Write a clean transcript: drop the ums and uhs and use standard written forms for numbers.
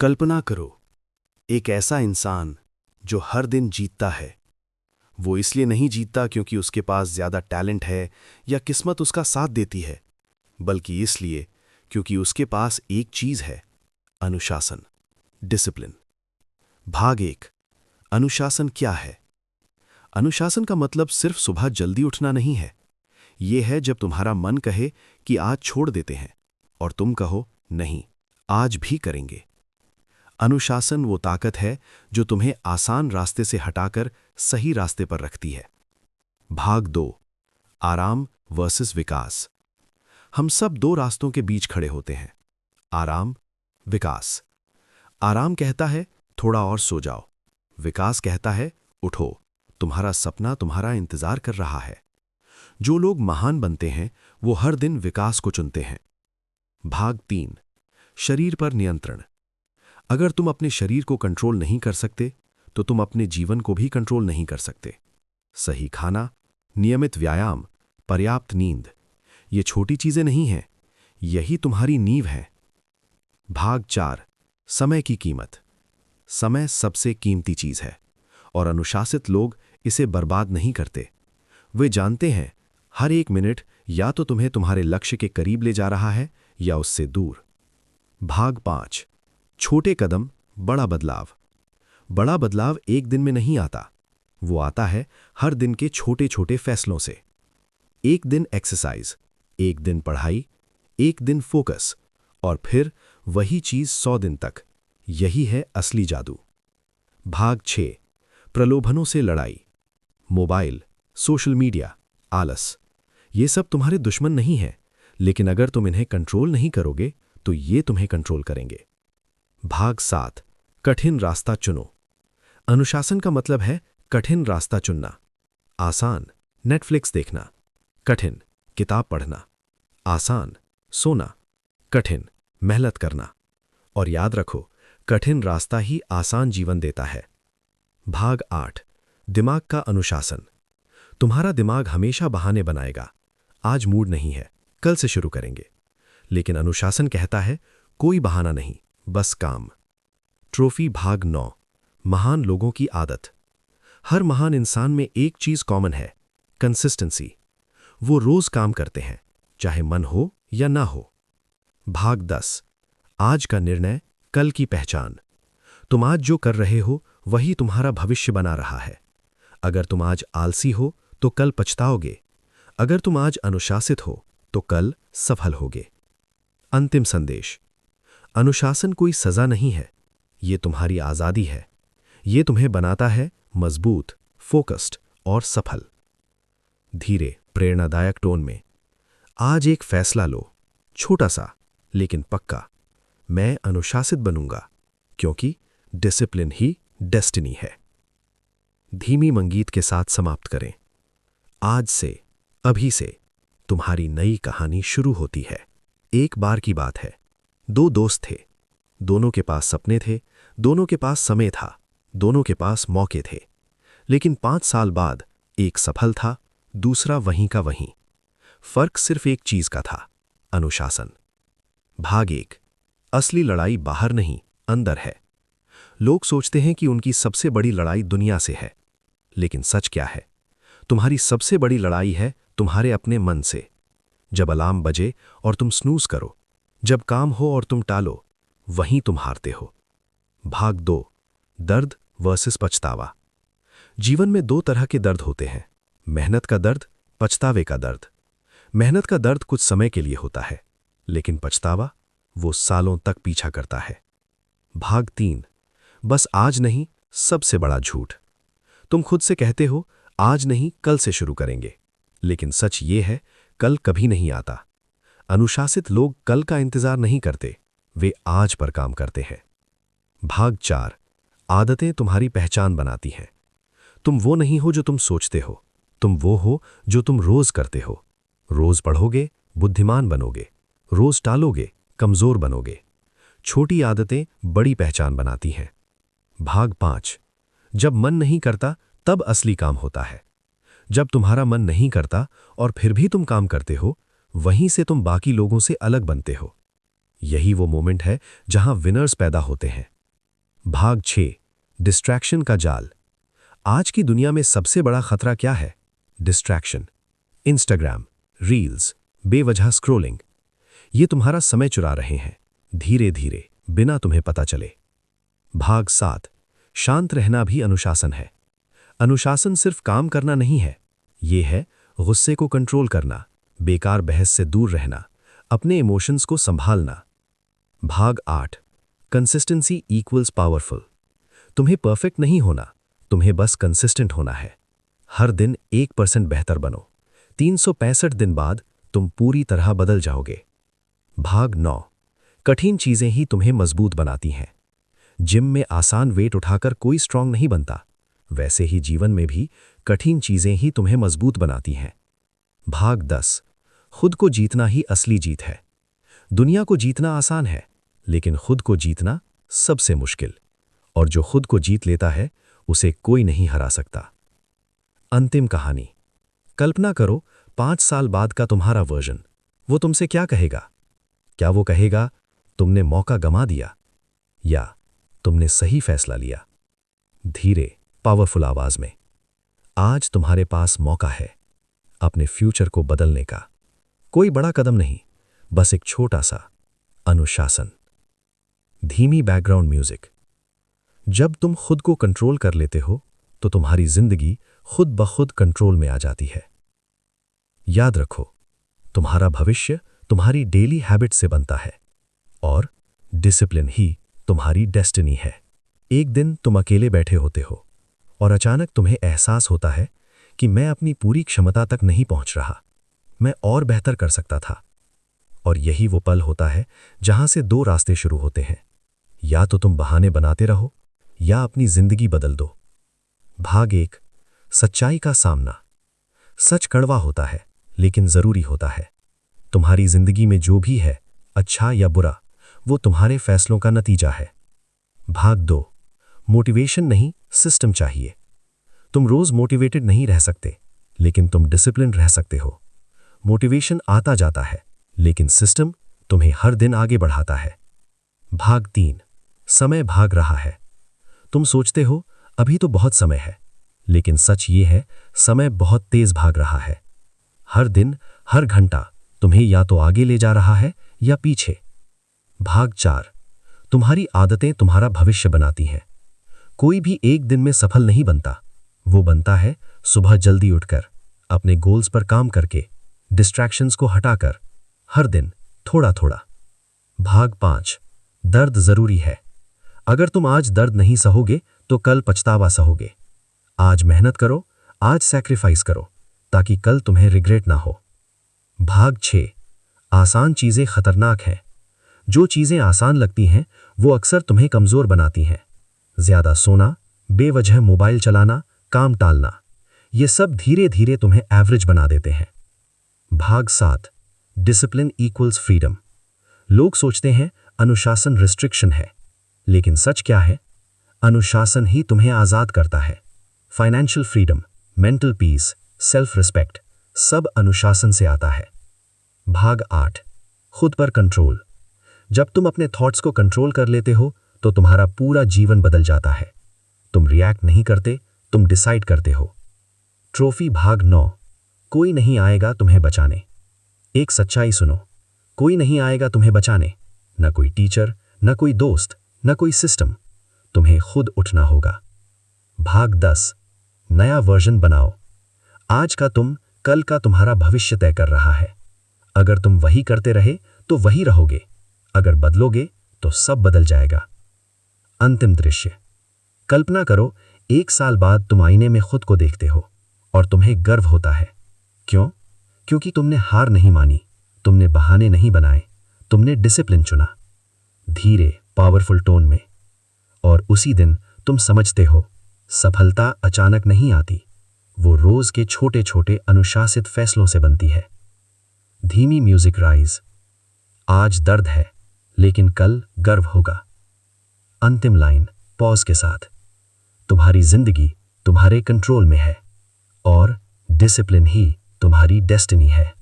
कल्पना करो, एक ऐसा इंसान जो हर दिन जीतता है। वो इसलिए नहीं जीतता क्योंकि उसके पास ज़्यादा टैलेंट है या किस्मत उसका साथ देती है, बल्कि इसलिए क्योंकि उसके पास एक चीज़ है: अनुशासन, डिसिप्लिन। भाग एक। अनुशासन क्या है? अनुशासन का मतलब सिर्फ सुबह जल्दी उठना नहीं है। ये है जब तुम्हारा मन कहे कि आज छोड़ देते हैं और तुम कहो नहीं, आज भी करेंगे। अनुशासन वो ताकत है जो तुम्हें आसान रास्ते से हटाकर सही रास्ते पर रखती है। भाग दो। आराम वर्सेस विकास। हम सब दो रास्तों के बीच खड़े होते हैं: आराम, विकास। आराम कहता है थोड़ा और सो जाओ। विकास कहता है उठो, तुम्हारा सपना तुम्हारा इंतजार कर रहा है। जो लोग महान बनते हैं वो हर दिन विकास को चुनते हैं। भाग तीन। शरीर पर नियंत्रण। अगर तुम अपने शरीर को कंट्रोल नहीं कर सकते तो तुम अपने जीवन को भी कंट्रोल नहीं कर सकते। सही खाना, नियमित व्यायाम, पर्याप्त नींद, ये छोटी चीजें नहीं हैं, यही तुम्हारी नींव है। भाग चार। समय की कीमत। समय सबसे कीमती चीज है और अनुशासित लोग इसे बर्बाद नहीं करते। वे जानते हैं हर एक मिनट या तो तुम्हें तुम्हारे लक्ष्य के करीब ले जा रहा है या उससे दूर। भाग पांच। छोटे कदम, बड़ा बदलाव। बड़ा बदलाव एक दिन में नहीं आता, वो आता है हर दिन के छोटे छोटे फैसलों से। एक दिन एक्सरसाइज, एक दिन पढ़ाई, एक दिन फोकस, और फिर वही चीज 100 दिन तक। यही है असली जादू। भाग 6। प्रलोभनों से लड़ाई। मोबाइल, सोशल मीडिया, आलस, ये सब तुम्हारे दुश्मन नहीं हैं, लेकिन अगर तुम इन्हें कंट्रोल नहीं करोगे तो ये तुम्हें कंट्रोल करेंगे। भाग 7। कठिन रास्ता चुनो। अनुशासन का मतलब है कठिन रास्ता चुनना। आसान, नेटफ्लिक्स देखना। कठिन, किताब पढ़ना। आसान, सोना। कठिन, मेहनत करना। और याद रखो, कठिन रास्ता ही आसान जीवन देता है। भाग 8। दिमाग का अनुशासन। तुम्हारा दिमाग हमेशा बहाने बनाएगा। आज मूड नहीं है, कल से शुरू करेंगे। लेकिन अनुशासन कहता है कोई बहाना नहीं, बस काम। ट्रॉफी। भाग 9। महान लोगों की आदत। हर महान इंसान में एक चीज कॉमन है: कंसिस्टेंसी। वो रोज काम करते हैं, चाहे मन हो या ना हो। भाग 10। आज का निर्णय, कल की पहचान। तुम आज जो कर रहे हो वही तुम्हारा भविष्य बना रहा है। अगर तुम आज आलसी हो तो कल पछताओगे। अगर तुम आज अनुशासित हो तो कल सफल होगे। अंतिम संदेश। अनुशासन कोई सजा नहीं है, ये तुम्हारी आजादी है। ये तुम्हें बनाता है मजबूत, फोकस्ड और सफल। धीरे, प्रेरणादायक टोन में आज एक फैसला लो, छोटा सा लेकिन पक्का। मैं अनुशासित बनूंगा, क्योंकि डिसिप्लिन ही डेस्टिनी है। धीमी मंगीत के साथ समाप्त करें। आज से, अभी से तुम्हारी नई कहानी शुरू होती है। एक बार की बात है, दो दोस्त थे। दोनों के पास सपने थे, दोनों के पास समय था, दोनों के पास मौके थे। लेकिन 5 साल बाद एक सफल था, दूसरा वहीं का वहीं। फर्क सिर्फ एक चीज का था: अनुशासन। भाग 1। असली लड़ाई बाहर नहीं, अंदर है। लोग सोचते हैं कि उनकी सबसे बड़ी लड़ाई दुनिया से है, लेकिन सच क्या है? तुम्हारी सबसे बड़ी लड़ाई है तुम्हारे अपने मन से। जब अलार्म बजे और तुम स्नूज करो, जब काम हो और तुम टालो, वहीं तुम हारते हो। भाग 2। दर्द वर्सेस पछतावा। जीवन में 2 तरह के दर्द होते हैं: मेहनत का दर्द, पछतावे का दर्द। मेहनत का दर्द कुछ समय के लिए होता है, लेकिन पछतावा वो सालों तक पीछा करता है। भाग 3। बस आज नहीं, सबसे बड़ा झूठ। तुम खुद से कहते हो आज नहीं, कल से शुरू करेंगे, लेकिन सच ये है कल कभी नहीं आता। अनुशासित लोग कल का इंतजार नहीं करते, वे आज पर काम करते हैं। भाग 4। आदतें तुम्हारी पहचान बनाती हैं। तुम वो नहीं हो जो तुम सोचते हो, तुम वो हो जो तुम रोज करते हो। रोज पढ़ोगे, बुद्धिमान बनोगे। रोज टालोगे, कमजोर बनोगे। छोटी आदतें बड़ी पहचान बनाती हैं। भाग 5। जब मन नहीं करता तब असली काम होता है। जब तुम्हारा मन नहीं करता और फिर भी तुम काम करते हो, वहीं से तुम बाकी लोगों से अलग बनते हो। यही वो मोमेंट है जहां विनर्स पैदा होते हैं। भाग 6, डिस्ट्रैक्शन का जाल। आज की दुनिया में सबसे बड़ा खतरा क्या है? डिस्ट्रैक्शन। इंस्टाग्राम, रील्स, बेवजह स्क्रोलिंग। ये तुम्हारा समय चुरा रहे हैं, धीरे धीरे, बिना तुम्हें पता चले। भाग 7, शांत रहना भी अनुशासन है। अनुशासन सिर्फ काम करना नहीं है, ये है गुस्से को कंट्रोल करना, बेकार बहस से दूर रहना, अपने इमोशंस को संभालना। भाग 8, कंसिस्टेंसी इक्वल्स पावरफुल। तुम्हें परफेक्ट नहीं होना, तुम्हें बस कंसिस्टेंट होना है। हर दिन 1% बेहतर बनो। 365 दिन बाद तुम पूरी तरह बदल जाओगे। भाग 9, कठिन चीजें ही तुम्हें मजबूत बनाती हैं। जिम में आसान वेट उठाकर कोई स्ट्रांग नहीं बनता, वैसे ही जीवन में भी कठिन चीजें ही तुम्हें मजबूत बनाती हैं। भाग 10, खुद को जीतना ही असली जीत है। दुनिया को जीतना आसान है, लेकिन खुद को जीतना सबसे मुश्किल। और जो खुद को जीत लेता है, उसे कोई नहीं हरा सकता। अंतिम कहानी। कल्पना करो 5 साल बाद का तुम्हारा वर्जन, वो तुमसे क्या कहेगा? क्या वो कहेगा, तुमने मौका गंवा दिया, या तुमने सही फैसला लिया? धीरे, पावरफुल आवाज में, आज तुम्हारे पास मौका है अपने फ्यूचर को बदलने का। कोई बड़ा कदम नहीं, बस एक छोटा सा अनुशासन। धीमी बैकग्राउंड म्यूजिक। जब तुम खुद को कंट्रोल कर लेते हो, तो तुम्हारी जिंदगी खुद ब खुद कंट्रोल में आ जाती है। याद रखो, तुम्हारा भविष्य तुम्हारी डेली हैबिट से बनता है, और डिसिप्लिन ही तुम्हारी डेस्टिनी है। एक दिन तुम अकेले बैठे होते हो, और अचानक तुम्हें एहसास होता है कि मैं अपनी पूरी क्षमता तक नहीं पहुंच रहा, मैं और बेहतर कर सकता था। और यही वो पल होता है जहां से 2 रास्ते शुरू होते हैं। या तो तुम बहाने बनाते रहो, या अपनी जिंदगी बदल दो। भाग 1, सच्चाई का सामना। सच कड़वा होता है, लेकिन जरूरी होता है। तुम्हारी जिंदगी में जो भी है, अच्छा या बुरा, वो तुम्हारे फैसलों का नतीजा है। भाग 2, मोटिवेशन नहीं, सिस्टम चाहिए। तुम रोज मोटिवेटेड नहीं रह सकते, लेकिन तुम डिसिप्लिन रह सकते हो। मोटिवेशन आता जाता है, लेकिन सिस्टम तुम्हें हर दिन आगे बढ़ाता है। भाग 3, समय भाग रहा है। तुम सोचते हो अभी तो बहुत समय है, लेकिन सच ये है, समय बहुत तेज भाग रहा है। हर दिन, हर घंटा तुम्हें या तो आगे ले जा रहा है या पीछे। भाग 4, तुम्हारी आदतें तुम्हारा भविष्य बनाती हैं। कोई भी एक दिन में सफल नहीं बनता, वो बनता है सुबह जल्दी उठकर, अपने गोल्स पर काम करके, डिस्ट्रैक्शंस को हटाकर, हर दिन थोड़ा थोड़ा। भाग 5, दर्द जरूरी है। अगर तुम आज दर्द नहीं सहोगे, तो कल पछतावा सहोगे। आज मेहनत करो, आज सैक्रिफाइस करो, ताकि कल तुम्हें रिग्रेट ना हो। भाग 6, आसान चीजें खतरनाक हैं। जो चीजें आसान लगती हैं, वो अक्सर तुम्हें कमजोर बनाती हैं। ज्यादा सोना, बेवजह मोबाइल चलाना, काम टालना, ये सब धीरे धीरे तुम्हें एवरेज बना देते हैं। भाग 7, डिसिप्लिन इक्वल्स फ्रीडम। लोग सोचते हैं अनुशासन रिस्ट्रिक्शन है, लेकिन सच क्या है? अनुशासन ही तुम्हें आजाद करता है। Financial freedom, mental peace, self respect, सब अनुशासन से आता है। भाग 8, खुद पर कंट्रोल। जब तुम अपने थॉट्स को कंट्रोल कर लेते हो, तो तुम्हारा पूरा जीवन बदल जाता है। तुम रिएक्ट नहीं करते, तुम डिसाइड करते हो। ट्रॉफी। भाग 9, कोई नहीं आएगा तुम्हें बचाने। एक सच्चाई सुनो, कोई नहीं आएगा तुम्हें बचाने, न कोई टीचर, न कोई दोस्त, न कोई सिस्टम। तुम्हें खुद उठना होगा। भाग 10, नया वर्जन बनाओ। आज का तुम कल का तुम्हारा भविष्य तय कर रहा है। अगर तुम वही करते रहे तो वही रहोगे, अगर बदलोगे तो सब बदल जाएगा। अंतिम दृश्य। कल्पना करो 1 साल बाद तुम आईने में खुद को देखते हो और तुम्हें गर्व होता है। क्यों? क्योंकि तुमने हार नहीं मानी, तुमने बहाने नहीं बनाए, तुमने डिसिप्लिन चुना। धीरे, पावरफुल टोन में। और उसी दिन तुम समझते हो, सफलता अचानक नहीं आती, वो रोज के छोटे छोटे अनुशासित फैसलों से बनती है। धीमी म्यूजिक राइज। आज दर्द है, लेकिन कल गर्व होगा। अंतिम लाइन पॉज के साथ। तुम्हारी जिंदगी तुम्हारे कंट्रोल में है, और डिसिप्लिन ही तुम्हारी डेस्टिनी है।